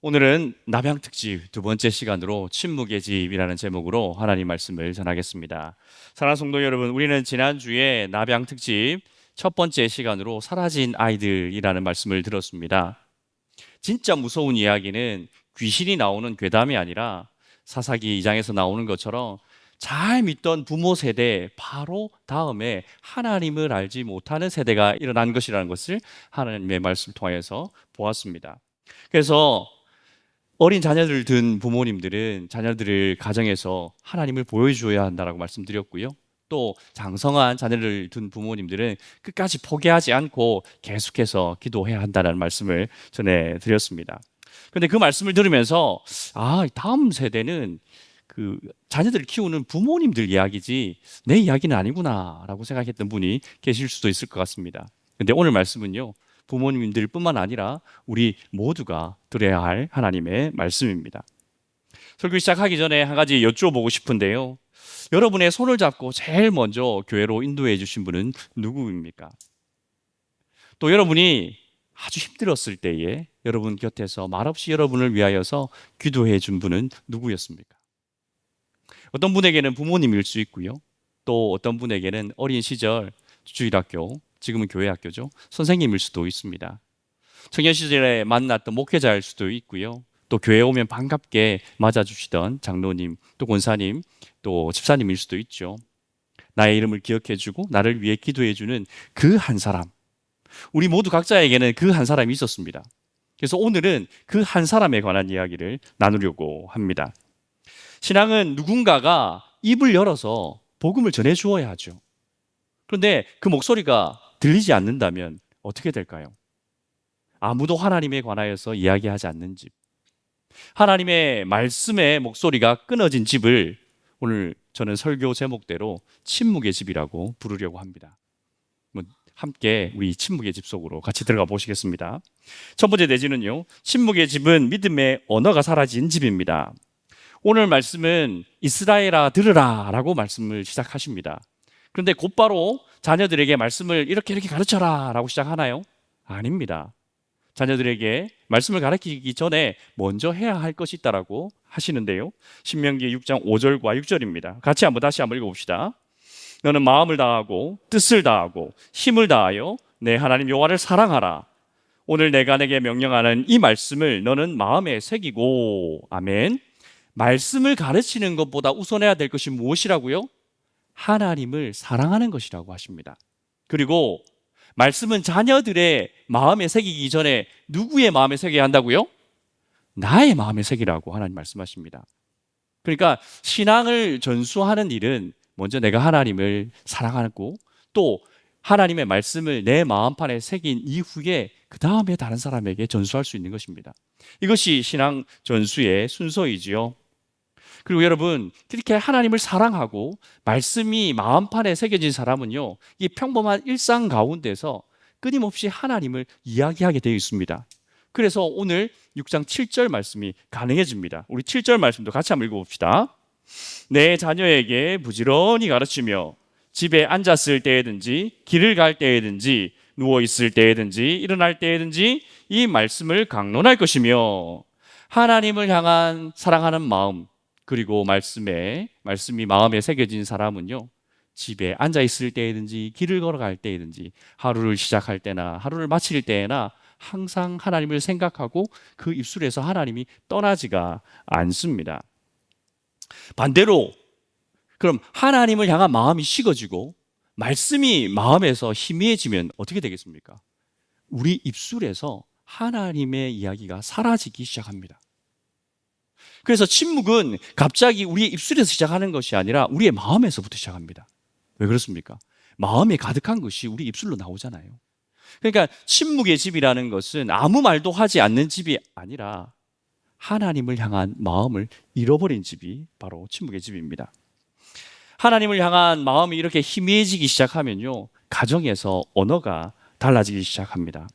오늘은 남양특집 두 번째 시간으로 침묵의 집이라는 제목으로 하나님 말씀을 전하겠습니다. 사랑하는 성도 여러분, 우리는 지난주에 남양특집 첫 번째 시간으로 사라진 아이들이라는 말씀을 들었습니다. 진짜 무서운 이야기는 귀신이 나오는 괴담이 아니라 사사기 2장에서 나오는 것처럼 잘 믿던 부모 세대 바로 다음에 하나님을 알지 못하는 세대가 일어난 것이라는 것을 하나님의 말씀을 통해서 보았습니다. 그래서 어린 자녀를 둔 부모님들은 자녀들을 가정에서 하나님을 보여줘야 한다라고 말씀드렸고요. 또 장성한 자녀를 둔 부모님들은 끝까지 포기하지 않고 계속해서 기도해야 한다는 말씀을 전해드렸습니다. 그런데 그 말씀을 들으면서 다음 세대는 그 자녀들을 키우는 부모님들 이야기지 내 이야기는 아니구나라고 생각했던 분이 계실 수도 있을 것 같습니다. 근데 오늘 말씀은요, 부모님들뿐만 아니라 우리 모두가 들어야 할 하나님의 말씀입니다. 설교 시작하기 전에 한 가지 여쭤보고 싶은데요. 여러분의 손을 잡고 제일 먼저 교회로 인도해 주신 분은 누구입니까? 또 여러분이 아주 힘들었을 때에 여러분 곁에서 말없이 여러분을 위하여서 기도해 준 분은 누구였습니까? 어떤 분에게는 부모님일 수 있고요. 또 어떤 분에게는 어린 시절 주일학교, 지금은 교회 학교죠, 선생님일 수도 있습니다. 청년 시절에 만났던 목회자일 수도 있고요. 또 교회 오면 반갑게 맞아주시던 장로님, 또 권사님, 또 집사님일 수도 있죠. 나의 이름을 기억해주고 나를 위해 기도해주는 그 한 사람, 우리 모두 각자에게는 그 한 사람이 있었습니다. 그래서 오늘은 그 한 사람에 관한 이야기를 나누려고 합니다. 신앙은 누군가가 입을 열어서 복음을 전해 주어야 하죠. 그런데 그 목소리가 들리지 않는다면 어떻게 될까요? 아무도 하나님에 관하여서 이야기하지 않는 집, 하나님의 말씀의 목소리가 끊어진 집을 오늘 저는 설교 제목대로 침묵의 집이라고 부르려고 합니다. 함께 우리 침묵의 집 속으로 같이 들어가 보시겠습니다. 첫 번째 내지는요, 침묵의 집은 믿음의 언어가 사라진 집입니다. 오늘 말씀은 이스라엘아 들으라 라고 말씀을 시작하십니다. 그런데 곧바로 자녀들에게 말씀을 이렇게 가르쳐라 라고 시작하나요? 아닙니다. 자녀들에게 말씀을 가르치기 전에 먼저 해야 할 것이 있다라고 하시는데요. 신명기 6장 5절과 6절입니다. 같이 다시 한번 읽어봅시다. 너는 마음을 다하고 뜻을 다하고 힘을 다하여 내 하나님 여호와를 사랑하라. 오늘 내가 내게 명령하는 이 말씀을 너는 마음에 새기고. 아멘. 말씀을 가르치는 것보다 우선해야 될 것이 무엇이라고요? 하나님을 사랑하는 것이라고 하십니다. 그리고 말씀은 자녀들의 마음에 새기기 전에 누구의 마음에 새겨야 한다고요? 나의 마음에 새기라고 하나님 말씀하십니다. 그러니까 신앙을 전수하는 일은 먼저 내가 하나님을 사랑하고 또 하나님의 말씀을 내 마음판에 새긴 이후에 그 다음에 다른 사람에게 전수할 수 있는 것입니다. 이것이 신앙 전수의 순서이지요. 그리고 여러분, 그렇게 하나님을 사랑하고 말씀이 마음판에 새겨진 사람은요, 이 평범한 일상 가운데서 끊임없이 하나님을 이야기하게 되어 있습니다. 그래서 오늘 6장 7절 말씀이 가능해집니다. 우리 7절 말씀도 같이 한번 읽어봅시다. 내 자녀에게 부지런히 가르치며 집에 앉았을 때에든지 길을 갈 때에든지 누워있을 때에든지 일어날 때에든지 이 말씀을 강론할 것이며. 하나님을 향한 사랑하는 마음, 그리고 말씀이 마음에 새겨진 사람은요, 집에 앉아 있을 때든지 길을 걸어갈 때든지 하루를 시작할 때나 하루를 마칠 때나 항상 하나님을 생각하고 그 입술에서 하나님이 떠나지가 않습니다. 반대로 그럼 하나님을 향한 마음이 식어지고 말씀이 마음에서 희미해지면 어떻게 되겠습니까? 우리 입술에서 하나님의 이야기가 사라지기 시작합니다. 그래서 침묵은 갑자기 우리의 입술에서 시작하는 것이 아니라 우리의 마음에서부터 시작합니다. 왜 그렇습니까? 마음에 가득한 것이 우리 입술로 나오잖아요. 그러니까 침묵의 집이라는 것은 아무 말도 하지 않는 집이 아니라 하나님을 향한 마음을 잃어버린 집이 바로 침묵의 집입니다. 하나님을 향한 마음이 이렇게 희미해지기 시작하면요, 가정에서 언어가 달라지기 시작합니다.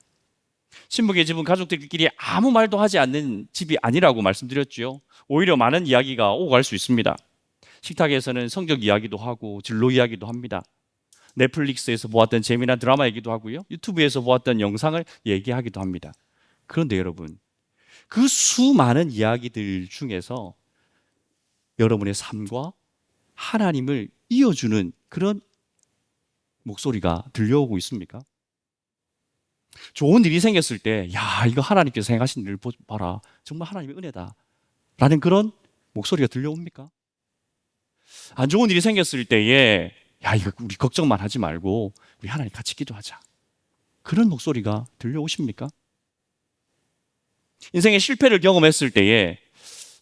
침묵의 집은 가족들끼리 아무 말도 하지 않는 집이 아니라고 말씀드렸죠. 오히려 많은 이야기가 오고 갈 수 있습니다. 식탁에서는 성경 이야기도 하고 진로 이야기도 합니다. 넷플릭스에서 보았던 재미난 드라마 얘기도 하고요, 유튜브에서 보았던 영상을 얘기하기도 합니다. 그런데 여러분, 그 수많은 이야기들 중에서 여러분의 삶과 하나님을 이어주는 그런 목소리가 들려오고 있습니까? 좋은 일이 생겼을 때, 야, 이거 하나님께서 행하신 일을 봐라. 정말 하나님의 은혜다. 라는 그런 목소리가 들려옵니까? 안 좋은 일이 생겼을 때에, 야, 이거 우리 걱정만 하지 말고, 우리 하나님 같이 기도하자. 그런 목소리가 들려오십니까? 인생의 실패를 경험했을 때에,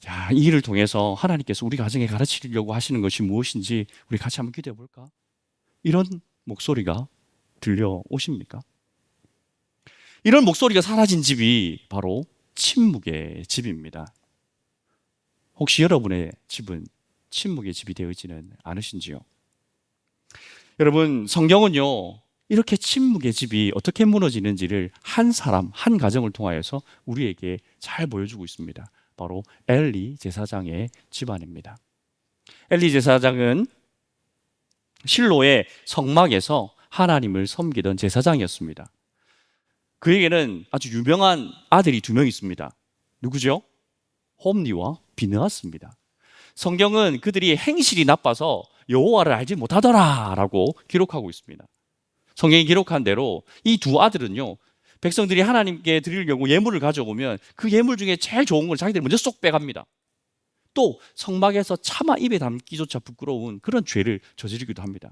야, 이 일을 통해서 하나님께서 우리 가정에 가르치려고 하시는 것이 무엇인지 우리 같이 한번 기도해 볼까? 이런 목소리가 들려오십니까? 이런 목소리가 사라진 집이 바로 침묵의 집입니다. 혹시 여러분의 집은 침묵의 집이 되어있지는 않으신지요? 여러분, 성경은요, 이렇게 침묵의 집이 어떻게 무너지는지를 한 사람, 한 가정을 통하여서 우리에게 잘 보여주고 있습니다. 바로 엘리 제사장의 집안입니다. 엘리 제사장은 실로의 성막에서 하나님을 섬기던 제사장이었습니다. 그에게는 아주 유명한 아들이 2명 있습니다. 누구죠? 홈리와 비느하스입니다. 성경은 그들이 행실이 나빠서 여호와를 알지 못하더라라고 기록하고 있습니다. 성경이 기록한 대로 이 2 아들은요, 백성들이 하나님께 드리려고 예물을 가져오면 그 예물 중에 제일 좋은 걸 자기들이 먼저 쏙 빼갑니다. 또 성막에서 차마 입에 담기조차 부끄러운 그런 죄를 저지르기도 합니다.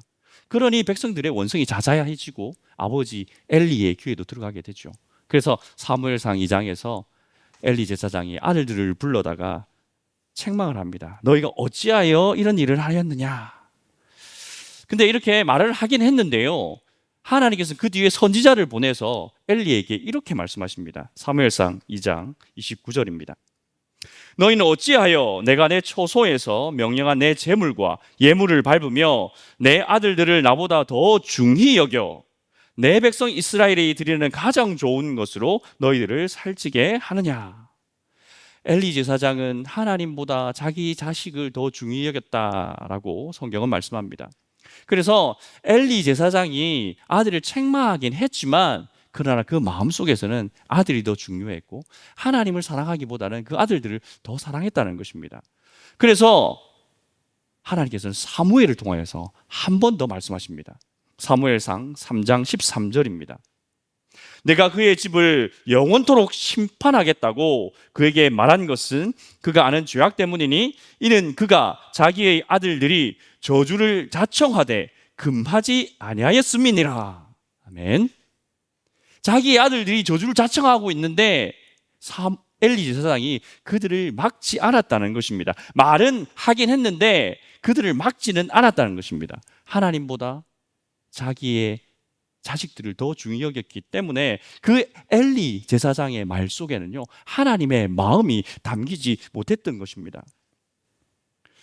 그러니 백성들의 원성이 자자해지고 아버지 엘리의 귀에도 들어가게 되죠. 그래서 사무엘상 2장에서 엘리 제사장이 아들들을 불러다가 책망을 합니다. 너희가 어찌하여 이런 일을 하였느냐. 근데 이렇게 말을 하긴 했는데요, 하나님께서 그 뒤에 선지자를 보내서 엘리에게 이렇게 말씀하십니다. 사무엘상 2장 29절입니다. 너희는 어찌하여 내가 내 초소에서 명령한 내 제물과 예물을 밟으며 내 아들들을 나보다 더 중히 여겨 내 백성 이스라엘이 드리는 가장 좋은 것으로 너희들을 살찌게 하느냐. 엘리 제사장은 하나님보다 자기 자식을 더 중히 여겼다라고 성경은 말씀합니다. 그래서 엘리 제사장이 아들을 책망하긴 했지만 그러나 그 마음속에서는 아들이 더 중요했고 하나님을 사랑하기보다는 그 아들들을 더 사랑했다는 것입니다. 그래서 하나님께서는 사무엘을 통하여서 한 번 더 말씀하십니다. 사무엘상 3장 13절입니다. 내가 그의 집을 영원토록 심판하겠다고 그에게 말한 것은 그가 아는 죄악 때문이니 이는 그가 자기의 아들들이 저주를 자청하되 금하지 아니하였음이니라. 아멘. 자기의 아들들이 저주를 자청하고 있는데 엘리 제사장이 그들을 막지 않았다는 것입니다. 말은 하긴 했는데 그들을 막지는 않았다는 것입니다. 하나님보다 자기의 자식들을 더 중히 여겼기 때문에 그 엘리 제사장의 말 속에는요, 하나님의 마음이 담기지 못했던 것입니다.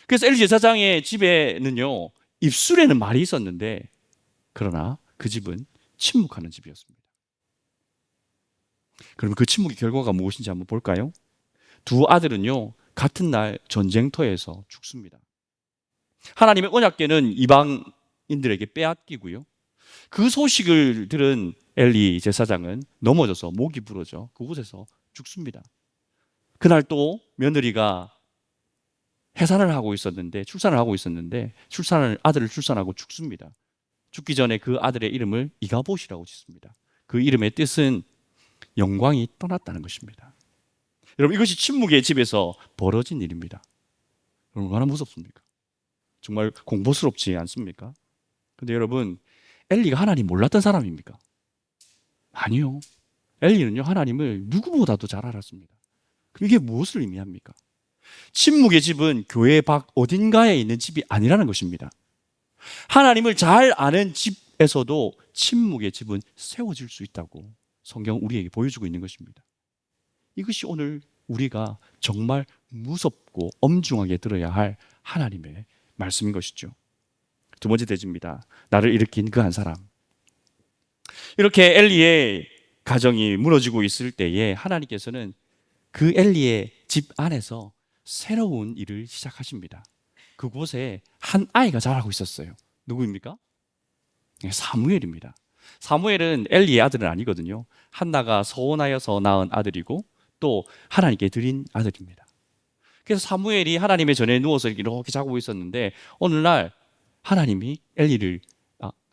그래서 엘리 제사장의 집에는요, 입술에는 말이 있었는데 그러나 그 집은 침묵하는 집이었습니다. 그러면 그 침묵의 결과가 무엇인지 한번 볼까요? 2 아들은요, 같은 날 전쟁터에서 죽습니다. 하나님의 언약궤는 이방인들에게 빼앗기고요, 그 소식을 들은 엘리 제사장은 넘어져서 목이 부러져 그곳에서 죽습니다. 그날 또 며느리가 해산을 하고 있었는데, 출산을 하고 있었는데 아들을 출산하고 죽습니다. 죽기 전에 그 아들의 이름을 이가봇이라고 짓습니다. 그 이름의 뜻은 영광이 떠났다는 것입니다. 여러분, 이것이 침묵의 집에서 벌어진 일입니다. 얼마나 무섭습니까? 정말 공포스럽지 않습니까? 근데 여러분, 엘리가 하나님 몰랐던 사람입니까? 아니요. 엘리는요, 하나님을 누구보다도 잘 알았습니다. 그럼 이게 무엇을 의미합니까? 침묵의 집은 교회 밖 어딘가에 있는 집이 아니라는 것입니다. 하나님을 잘 아는 집에서도 침묵의 집은 세워질 수 있다고 성경은 우리에게 보여주고 있는 것입니다. 이것이 오늘 우리가 정말 무섭고 엄중하게 들어야 할 하나님의 말씀인 것이죠. 2번째 대지입니다. 나를 일으킨 그 한 사람. 이렇게 엘리의 가정이 무너지고 있을 때에 하나님께서는 그 엘리의 집 안에서 새로운 일을 시작하십니다. 그곳에 한 아이가 자라고 있었어요. 누구입니까? 사무엘입니다. 사무엘은 엘리의 아들은 아니거든요. 한나가 서원하여서 낳은 아들이고 또 하나님께 드린 아들입니다. 그래서 사무엘이 하나님의 전에 누워서 이렇게 자고 있었는데 어느 날 하나님이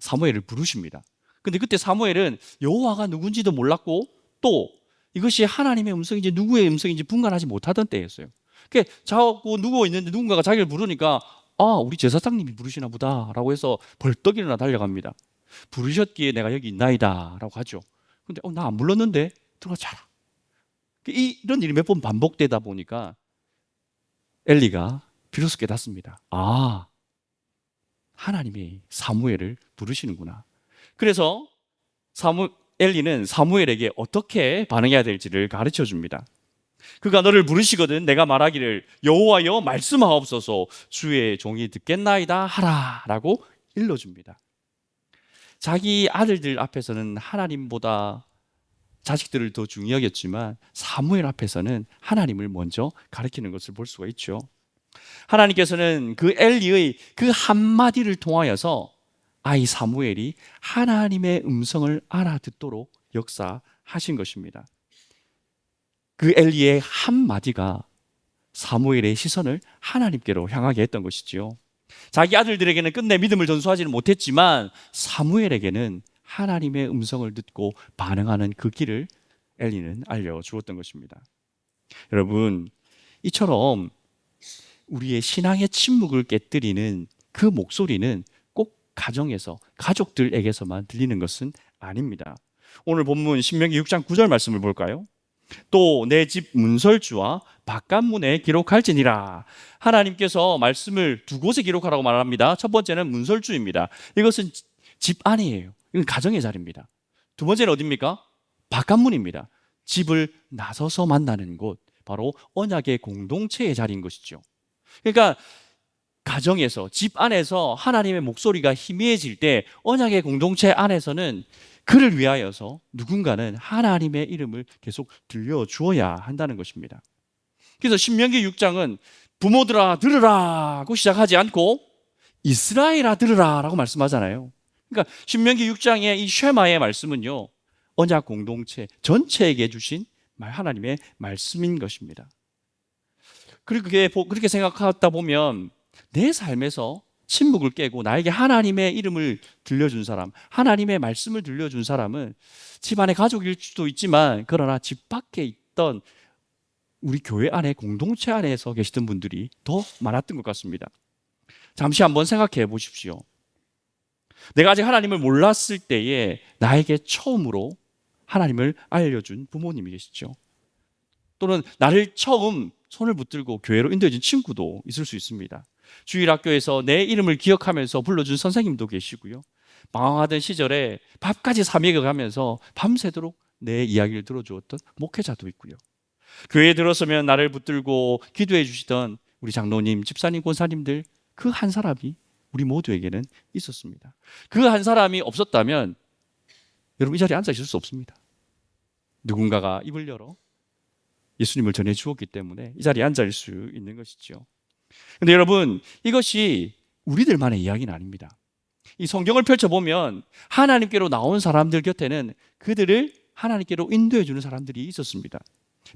사무엘을 부르십니다. 근데 그때 사무엘은 여호와가 누군지도 몰랐고 또 이것이 하나님의 음성인지 누구의 음성인지 분간하지 못하던 때였어요. 그러니까 자고 누워 있는데 누군가가 자기를 부르니까 우리 제사장님이 부르시나 보다라고 해서 벌떡 일어나 달려갑니다. 부르셨기에 내가 여기 있나이다라고 하죠. 근데 나 안 불렀는데 들어가 자라. 이런 일이 몇 번 반복되다 보니까 엘리가 비로소 깨닫습니다. 하나님이 사무엘을 부르시는구나. 그래서 엘리는 사무엘에게 어떻게 반응해야 될지를 가르쳐 줍니다. 그가 너를 부르시거든 내가 말하기를 여호와여 말씀하옵소서 주의 종이 듣겠나이다 하라라고 일러줍니다. 자기 아들들 앞에서는 하나님보다 자식들을 더 중히 여겼지만 사무엘 앞에서는 하나님을 먼저 가르치는 것을 볼 수가 있죠. 하나님께서는 그 엘리의 그 한마디를 통하여서 아이 사무엘이 하나님의 음성을 알아듣도록 역사하신 것입니다. 그 엘리의 한마디가 사무엘의 시선을 하나님께로 향하게 했던 것이지요. 자기 아들들에게는 끝내 믿음을 전수하지는 못했지만 사무엘에게는 하나님의 음성을 듣고 반응하는 그 길을 엘리는 알려주었던 것입니다. 여러분, 이처럼 우리의 신앙의 침묵을 깨뜨리는 그 목소리는 꼭 가정에서 가족들에게서만 들리는 것은 아닙니다. 오늘 본문 신명기 6장 9절 말씀을 볼까요? 또 내 집 문설주와 바깥문에 기록할지니라. 하나님께서 말씀을 두 곳에 기록하라고 말합니다. 첫 번째는 문설주입니다. 이것은 집 안이에요. 이건 가정의 자리입니다. 두 번째는 어디입니까? 바깥문입니다. 집을 나서서 만나는 곳, 바로 언약의 공동체의 자리인 것이죠. 그러니까 가정에서, 집 안에서 하나님의 목소리가 희미해질 때 언약의 공동체 안에서는 그를 위하여서 누군가는 하나님의 이름을 계속 들려주어야 한다는 것입니다. 그래서 신명기 6장은 부모들아 들으라 고 시작하지 않고 이스라엘아 들으라 라고 말씀하잖아요. 그러니까 신명기 6장의 이 쉐마의 말씀은요, 언약 공동체 전체에게 주신 하나님의 말씀인 것입니다. 그렇게 생각하다 보면 내 삶에서 침묵을 깨고 나에게 하나님의 이름을 들려준 사람, 하나님의 말씀을 들려준 사람은 집안의 가족일 수도 있지만 그러나 집 밖에 있던 우리 교회 안에 공동체 안에서 계시던 분들이 더 많았던 것 같습니다. 잠시 한번 생각해 보십시오. 내가 아직 하나님을 몰랐을 때에 나에게 처음으로 하나님을 알려준 부모님이 계시죠. 또는 나를 처음 손을 붙들고 교회로 인도해준 친구도 있을 수 있습니다. 주일학교에서 내 이름을 기억하면서 불러준 선생님도 계시고요. 방황하던 시절에 밥까지 사 먹여가면서 밤새도록 내 이야기를 들어주었던 목회자도 있고요. 교회에 들어서면 나를 붙들고 기도해 주시던 우리 장로님, 집사님, 권사님들, 그 한 사람이 우리 모두에게는 있었습니다. 그 한 사람이 없었다면 여러분 이 자리에 앉아 있을 수 없습니다. 누군가가 입을 열어 예수님을 전해 주었기 때문에 이 자리에 앉아 있을 수 있는 것이죠. 그런데 여러분, 이것이 우리들만의 이야기는 아닙니다. 이 성경을 펼쳐보면 하나님께로 나온 사람들 곁에는 그들을 하나님께로 인도해 주는 사람들이 있었습니다.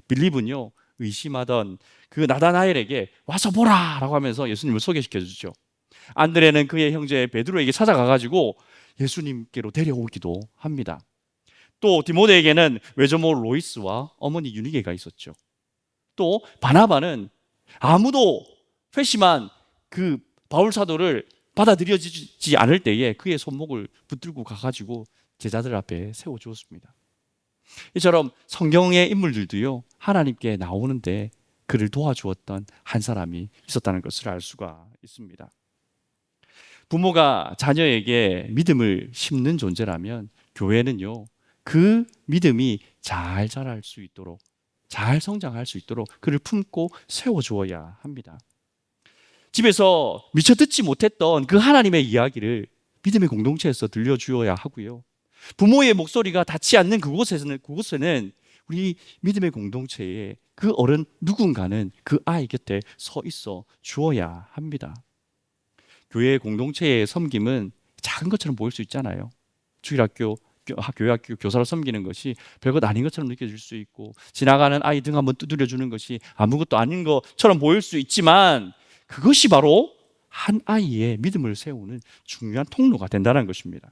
빌립은요, 의심하던 그 나다나엘에게 와서 보라 라고 하면서 예수님을 소개시켜 주죠. 안드레는 그의 형제 베드로에게 찾아가가지고 예수님께로 데려오기도 합니다. 또 디모데에게는 외조모 로이스와 어머니 유니게가 있었죠. 또 바나바는 아무도 회심한 그 바울 사도를 받아들여지지 않을 때에 그의 손목을 붙들고 가가지고 제자들 앞에 세워주었습니다. 이처럼 성경의 인물들도요, 하나님께 나오는데 그를 도와주었던 한 사람이 있었다는 것을 알 수가 있습니다. 부모가 자녀에게 믿음을 심는 존재라면 교회는요, 그 믿음이 잘 자랄 수 있도록, 잘 성장할 수 있도록 그를 품고 세워주어야 합니다. 집에서 미처 듣지 못했던 그 하나님의 이야기를 믿음의 공동체에서 들려주어야 하고요. 부모의 목소리가 닿지 않는 그곳에는 우리 믿음의 공동체에 그 어른 누군가는 그 아이 곁에 서 있어 주어야 합니다. 교회 공동체의 섬김은 작은 것처럼 보일 수 있잖아요. 주일학교 교회 학교 교사로 섬기는 것이 별것 아닌 것처럼 느껴질 수 있고, 지나가는 아이 등 한번 두드려 주는 것이 아무것도 아닌 것처럼 보일 수 있지만, 그것이 바로 한 아이의 믿음을 세우는 중요한 통로가 된다는 것입니다.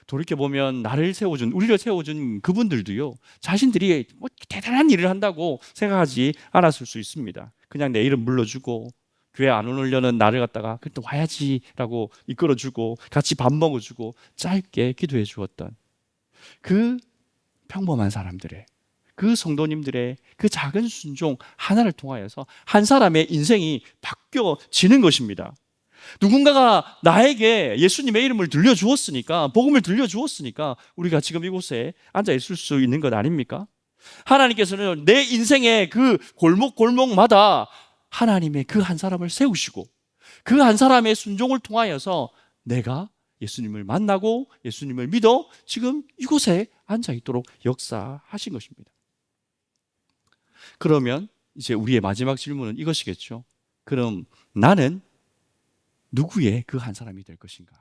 돌이켜보면 우리를 세워준 그분들도요, 자신들이 뭐 대단한 일을 한다고 생각하지 않았을 수 있습니다. 그냥 내 이름 불러주고, 교회 안 오려는 나를 갖다가 그래도 와야지라고 이끌어주고, 같이 밥 먹어주고, 짧게 기도해 주었던 그 평범한 사람들의, 그 성도님들의 그 작은 순종 하나를 통하여서 한 사람의 인생이 바뀌어지는 것입니다. 누군가가 나에게 예수님의 이름을 들려주었으니까, 복음을 들려주었으니까 우리가 지금 이곳에 앉아 있을 수 있는 것 아닙니까? 하나님께서는 내 인생의 그 골목골목마다 하나님의 그 한 사람을 세우시고, 그 한 사람의 순종을 통하여서 내가 예수님을 만나고 예수님을 믿어 지금 이곳에 앉아 있도록 역사하신 것입니다. 그러면 이제 우리의 마지막 질문은 이것이겠죠. 그럼 나는 누구의 그 한 사람이 될 것인가?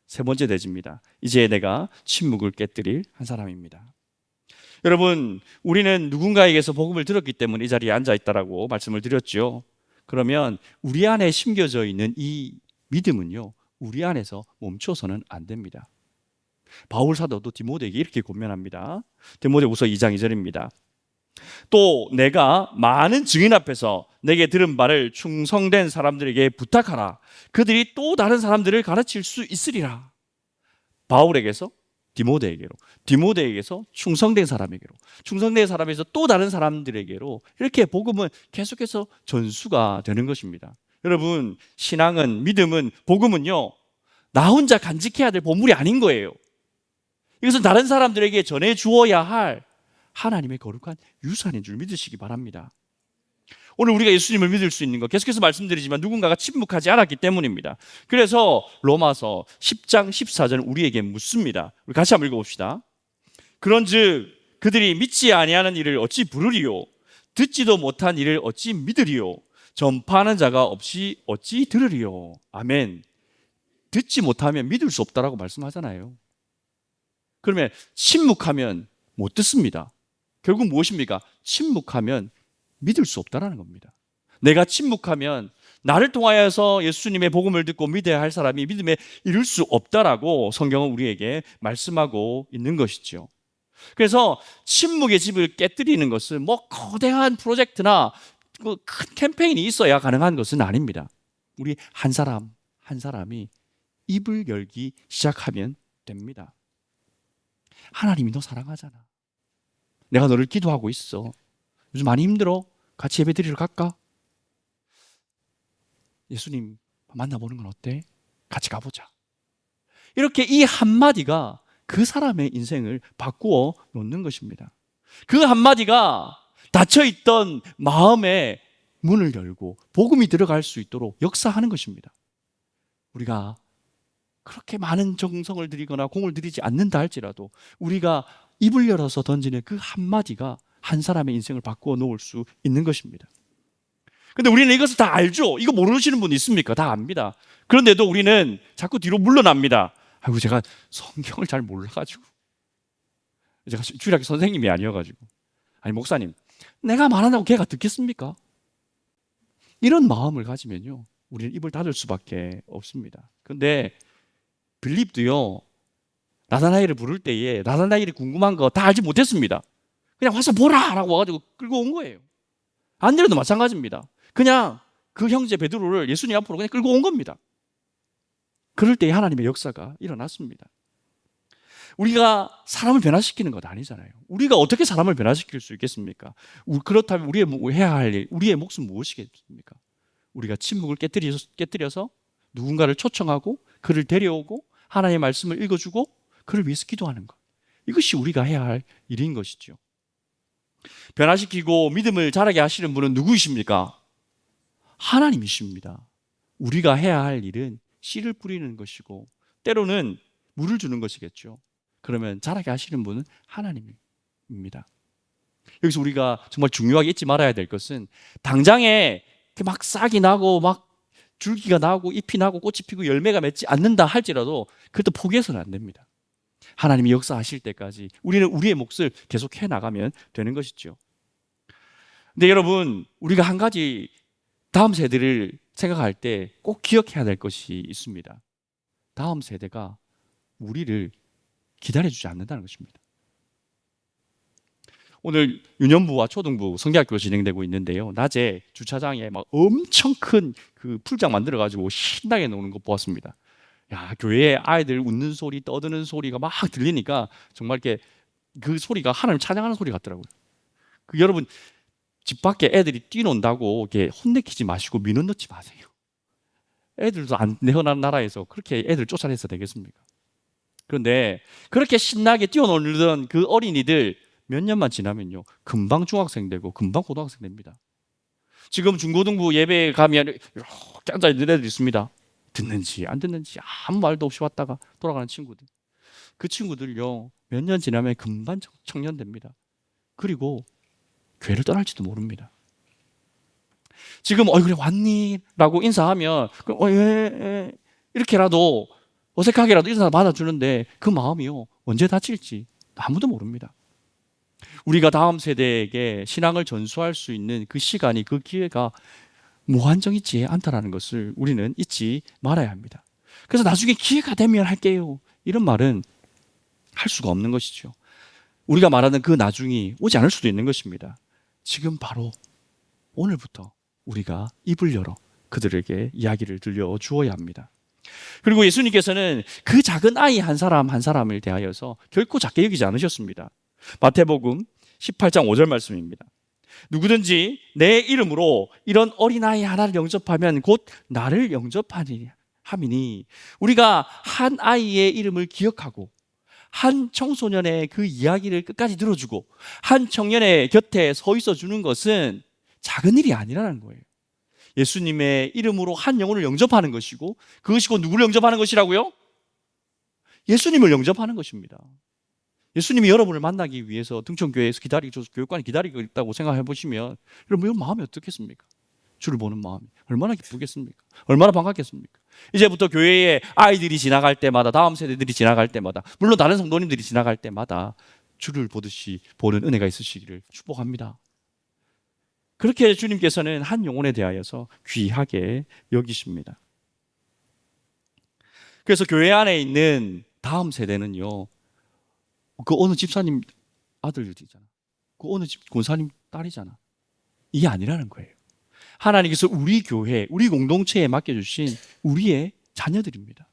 세 번째 대지입니다. 이제 내가 침묵을 깨뜨릴 한 사람입니다. 여러분, 우리는 누군가에게서 복음을 들었기 때문에 이 자리에 앉아 있다라고 말씀을 드렸죠. 그러면 우리 안에 심겨져 있는 이 믿음은요, 우리 안에서 멈춰서는 안 됩니다. 바울 사도도 디모데에게 이렇게 권면합니다. 디모데후서 2장 2절입니다. 또 내가 많은 증인 앞에서 내게 들은 바를 충성된 사람들에게 부탁하라. 그들이 또 다른 사람들을 가르칠 수 있으리라. 바울에게서 디모데에게로, 디모데에게서 충성된 사람에게로, 충성된 사람에서 또 다른 사람들에게로, 이렇게 복음은 계속해서 전수가 되는 것입니다. 여러분, 신앙은, 믿음은, 복음은요, 나 혼자 간직해야 될 보물이 아닌 거예요. 이것은 다른 사람들에게 전해 주어야 할 하나님의 거룩한 유산인 줄 믿으시기 바랍니다. 오늘 우리가 예수님을 믿을 수 있는 것, 계속해서 말씀드리지만 누군가가 침묵하지 않았기 때문입니다. 그래서 로마서 10장 14절 우리에게 묻습니다. 우리 같이 한번 읽어봅시다. 그런즉 그들이 믿지 아니하는 일을 어찌 부르리요? 듣지도 못한 일을 어찌 믿으리요? 전파하는 자가 없이 어찌 들으리요? 아멘. 듣지 못하면 믿을 수 없다라고 말씀하잖아요. 그러면 침묵하면 못 듣습니다. 결국 무엇입니까? 침묵하면 믿을 수 없다라는 겁니다. 내가 침묵하면 나를 통하여서 예수님의 복음을 듣고 믿어야 할 사람이 믿음에 이를 수 없다라고 성경은 우리에게 말씀하고 있는 것이죠. 그래서 침묵의 집을 깨뜨리는 것은 뭐 거대한 프로젝트나 큰 캠페인이 있어야 가능한 것은 아닙니다. 우리 한 사람 한 사람이 입을 열기 시작하면 됩니다. 하나님이 너 사랑하잖아. 내가 너를 기도하고 있어. 요즘 많이 힘들어? 같이 예배 드리러 갈까? 예수님 만나보는 건 어때? 같이 가보자. 이렇게 이 한마디가 그 사람의 인생을 바꾸어 놓는 것입니다. 그 한마디가 닫혀있던 마음의 문을 열고 복음이 들어갈 수 있도록 역사하는 것입니다. 우리가 그렇게 많은 정성을 들이거나 공을 들이지 않는다 할지라도 우리가 입을 열어서 던지는 그 한마디가 한 사람의 인생을 바꾸어 놓을 수 있는 것입니다. 그런데 우리는 이것을 다 알죠. 이거 모르시는 분 있습니까? 다 압니다. 그런데도 우리는 자꾸 뒤로 물러납니다. 아이고, 제가 성경을 잘 몰라가지고, 제가 주일학교 선생님이 아니어가지고, 아니 목사님, 내가 말한다고 걔가 듣겠습니까? 이런 마음을 가지면요, 우리는 입을 닫을 수밖에 없습니다. 그런데 빌립도요, 나다나엘을 부를 때에 나다나엘이 궁금한 거 다 알지 못했습니다. 그냥 와서 보라! 라고 와가지고 끌고 온 거예요. 안드레도 마찬가지입니다. 그냥 그 형제 베드로를 예수님 앞으로 그냥 끌고 온 겁니다. 그럴 때 하나님의 역사가 일어났습니다. 우리가 사람을 변화시키는 것 아니잖아요. 우리가 어떻게 사람을 변화시킬 수 있겠습니까? 그렇다면 해야 할 일, 우리의 몫은 무엇이겠습니까? 우리가 침묵을 깨뜨려서 누군가를 초청하고 그를 데려오고 하나님의 말씀을 읽어주고 그를 위해서 기도하는 것. 이것이 우리가 해야 할 일인 것이죠. 변화시키고 믿음을 자라게 하시는 분은 누구이십니까? 하나님이십니다. 우리가 해야 할 일은 씨를 뿌리는 것이고 때로는 물을 주는 것이겠죠. 그러면 자라게 하시는 분은 하나님입니다. 여기서 우리가 정말 중요하게 잊지 말아야 될 것은 당장에 막 싹이 나고 막 줄기가 나고 잎이 나고 꽃이 피고 열매가 맺지 않는다 할지라도 그것도 포기해서는 안 됩니다. 하나님이 역사하실 때까지 우리는 우리의 몫을 계속해 나가면 되는 것이죠. 근데 여러분, 우리가 한 가지 다음 세대를 생각할 때 꼭 기억해야 될 것이 있습니다. 다음 세대가 우리를 기다려주지 않는다는 것입니다. 오늘 유년부와 초등부 성경학교 진행되고 있는데요. 낮에 주차장에 막 엄청 큰 그 풀장 만들어가지고 신나게 노는 거 보았습니다. 야, 교회에 아이들 웃는 소리, 떠드는 소리가 막 들리니까 정말 이렇게 그 소리가 하나님 찬양하는 소리 같더라고요. 여러분, 집 밖에 애들이 뛰논다고 이렇게 혼내키지 마시고 민원 넣지 마세요. 애들도 안 내어난 나라에서 그렇게 애들 쫓아내서 되겠습니까? 그런데 그렇게 신나게 뛰어놀던 그 어린이들 몇 년만 지나면요, 금방 중학생 되고 금방 고등학생 됩니다. 지금 중고등부 예배에 가면 이렇게 앉아있는 애들 있습니다. 듣는지 안 듣는지 아무 말도 없이 왔다가 돌아가는 친구들. 그 친구들요, 몇 년 지나면 금방 청년 됩니다. 그리고 교회를 떠날지도 모릅니다. 지금 그래 왔니? 라고 인사하면 예. 이렇게라도 어색하게라도 인사 받아주는데 그 마음이요, 언제 다칠지 아무도 모릅니다. 우리가 다음 세대에게 신앙을 전수할 수 있는 그 시간이, 그 기회가 무한정이지 않다라는 것을 우리는 잊지 말아야 합니다. 그래서 나중에 기회가 되면 할게요, 이런 말은 할 수가 없는 것이죠. 우리가 말하는 그 나중이 오지 않을 수도 있는 것입니다. 지금 바로 오늘부터 우리가 입을 열어 그들에게 이야기를 들려주어야 합니다. 그리고 예수님께서는 그 작은 아이 한 사람 한 사람을 대하여서 결코 작게 여기지 않으셨습니다. 마태복음 18장 5절 말씀입니다. 누구든지 내 이름으로 이런 어린아이 하나를 영접하면 곧 나를 영접하니 함이니, 우리가 한 아이의 이름을 기억하고 한 청소년의 그 이야기를 끝까지 들어주고 한 청년의 곁에 서 있어 주는 것은 작은 일이 아니라는 거예요. 예수님의 이름으로 한 영혼을 영접하는 것이고, 그것이 곧 누구를 영접하는 것이라고요? 예수님을 영접하는 것입니다. 예수님이 여러분을 만나기 위해서 등촌교회에서 기다리고 교육관이 기다리고 있다고 생각해 보시면 여러분 마음이 어떻겠습니까? 주를 보는 마음이 얼마나 기쁘겠습니까? 얼마나 반갑겠습니까? 이제부터 교회에 아이들이 지나갈 때마다, 다음 세대들이 지나갈 때마다, 물론 다른 성도님들이 지나갈 때마다 주를 보듯이 보는 은혜가 있으시기를 축복합니다. 그렇게 주님께서는 한 영혼에 대하여서 귀하게 여기십니다. 그래서 교회 안에 있는 다음 세대는요, 그 어느 집사님 아들이잖아, 그 어느 집 권사님 딸이잖아, 이게 아니라는 거예요. 하나님께서 우리 교회, 우리 공동체에 맡겨주신 우리의 자녀들입니다.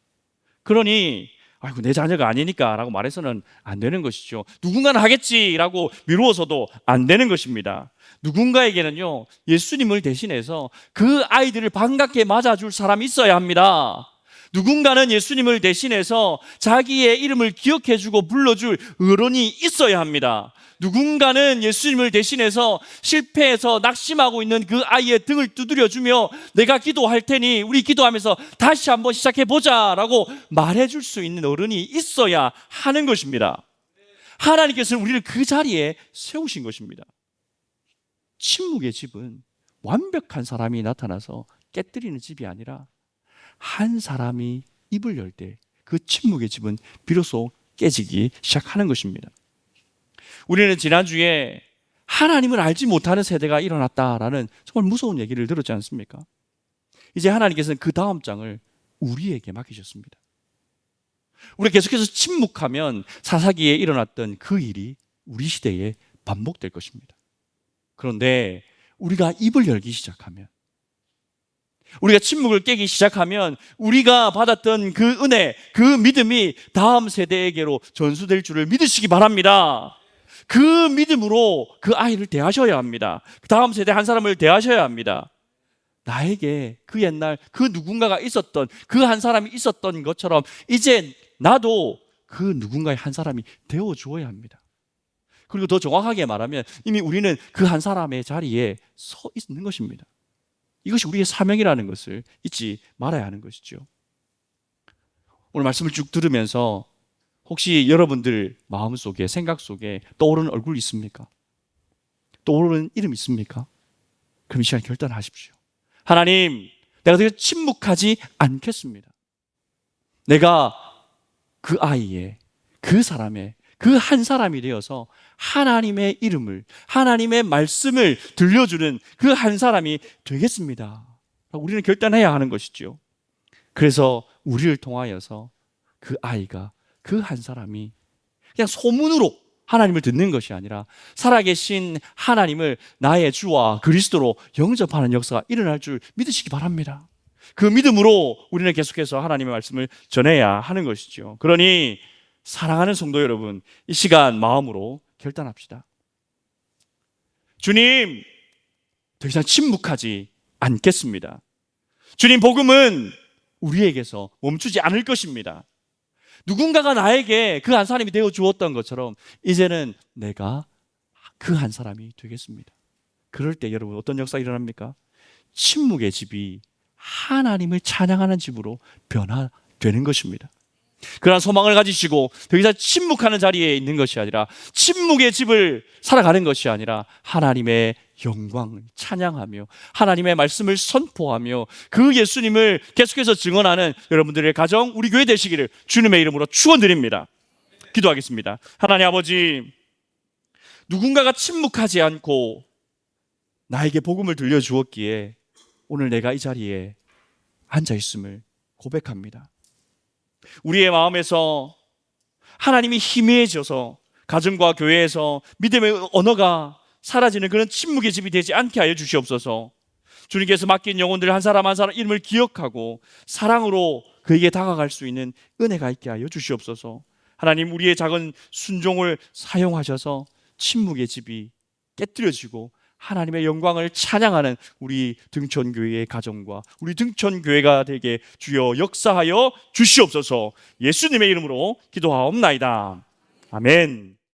그러니 아이고 내 자녀가 아니니까 라고 말해서는 안 되는 것이죠. 누군가는 하겠지라고 미루어서도 안 되는 것입니다. 누군가에게는요, 예수님을 대신해서 그 아이들을 반갑게 맞아줄 사람이 있어야 합니다. 누군가는 예수님을 대신해서 자기의 이름을 기억해주고 불러줄 어른이 있어야 합니다. 누군가는 예수님을 대신해서 실패해서 낙심하고 있는 그 아이의 등을 두드려주며 내가 기도할 테니 우리 기도하면서 다시 한번 시작해보자 라고 말해줄 수 있는 어른이 있어야 하는 것입니다. 하나님께서는 우리를 그 자리에 세우신 것입니다. 침묵의 집은 완벽한 사람이 나타나서 깨뜨리는 집이 아니라 한 사람이 입을 열 때 그 침묵의 집은 비로소 깨지기 시작하는 것입니다. 우리는 지난주에 하나님을 알지 못하는 세대가 일어났다라는 정말 무서운 얘기를 들었지 않습니까? 이제 하나님께서는 그 다음 장을 우리에게 맡기셨습니다. 우리가 계속해서 침묵하면 사사기에 일어났던 그 일이 우리 시대에 반복될 것입니다. 그런데 우리가 입을 열기 시작하면, 우리가 침묵을 깨기 시작하면 우리가 받았던 그 은혜, 그 믿음이 다음 세대에게로 전수될 줄을 믿으시기 바랍니다. 그 믿음으로 그 아이를 대하셔야 합니다. 다음 세대 한 사람을 대하셔야 합니다. 나에게 그 옛날 그 누군가가 있었던, 그 한 사람이 있었던 것처럼 이제 나도 그 누군가의 한 사람이 되어주어야 합니다. 그리고 더 정확하게 말하면 이미 우리는 그 한 사람의 자리에 서 있는 것입니다. 이것이 우리의 사명이라는 것을 잊지 말아야 하는 것이죠. 오늘 말씀을 쭉 들으면서 혹시 여러분들 마음속에, 생각 속에 떠오르는 얼굴 있습니까? 떠오르는 이름 있습니까? 그럼 이 시간 결단하십시오. 하나님, 내가 더 침묵하지 않겠습니다. 내가 그 아이의, 그 사람의 그 한 사람이 되어서 하나님의 이름을, 하나님의 말씀을 들려주는 그 한 사람이 되겠습니다. 우리는 결단해야 하는 것이죠. 그래서 우리를 통하여서 그 아이가, 그 한 사람이 그냥 소문으로 하나님을 듣는 것이 아니라 살아계신 하나님을 나의 주와 그리스도로 영접하는 역사가 일어날 줄 믿으시기 바랍니다. 그 믿음으로 우리는 계속해서 하나님의 말씀을 전해야 하는 것이죠. 그러니 사랑하는 성도 여러분, 이 시간 마음으로 결단합시다. 주님, 더 이상 침묵하지 않겠습니다. 주님, 복음은 우리에게서 멈추지 않을 것입니다. 누군가가 나에게 그 한 사람이 되어 주었던 것처럼 이제는 내가 그 한 사람이 되겠습니다. 그럴 때 여러분 어떤 역사가 일어납니까? 침묵의 집이 하나님을 찬양하는 집으로 변화되는 것입니다. 그러한 소망을 가지시고 더 이상 침묵하는 자리에 있는 것이 아니라, 침묵의 집을 살아가는 것이 아니라 하나님의 영광을 찬양하며 하나님의 말씀을 선포하며 그 예수님을 계속해서 증언하는 여러분들의 가정, 우리 교회 되시기를 주님의 이름으로 축원드립니다. 기도하겠습니다. 하나님 아버지, 누군가가 침묵하지 않고 나에게 복음을 들려주었기에 오늘 내가 이 자리에 앉아있음을 고백합니다. 우리의 마음에서 하나님이 희미해져서 가정과 교회에서 믿음의 언어가 사라지는 그런 침묵의 집이 되지 않게 하여 주시옵소서. 주님께서 맡긴 영혼들 한 사람 한 사람 이름을 기억하고 사랑으로 그에게 다가갈 수 있는 은혜가 있게 하여 주시옵소서. 하나님, 우리의 작은 순종을 사용하셔서 침묵의 집이 깨뜨려지고 하나님의 영광을 찬양하는 우리 등촌교회의 가정과 우리 등촌교회가 되게 주여 역사하여 주시옵소서. 예수님의 이름으로 기도하옵나이다. 아멘.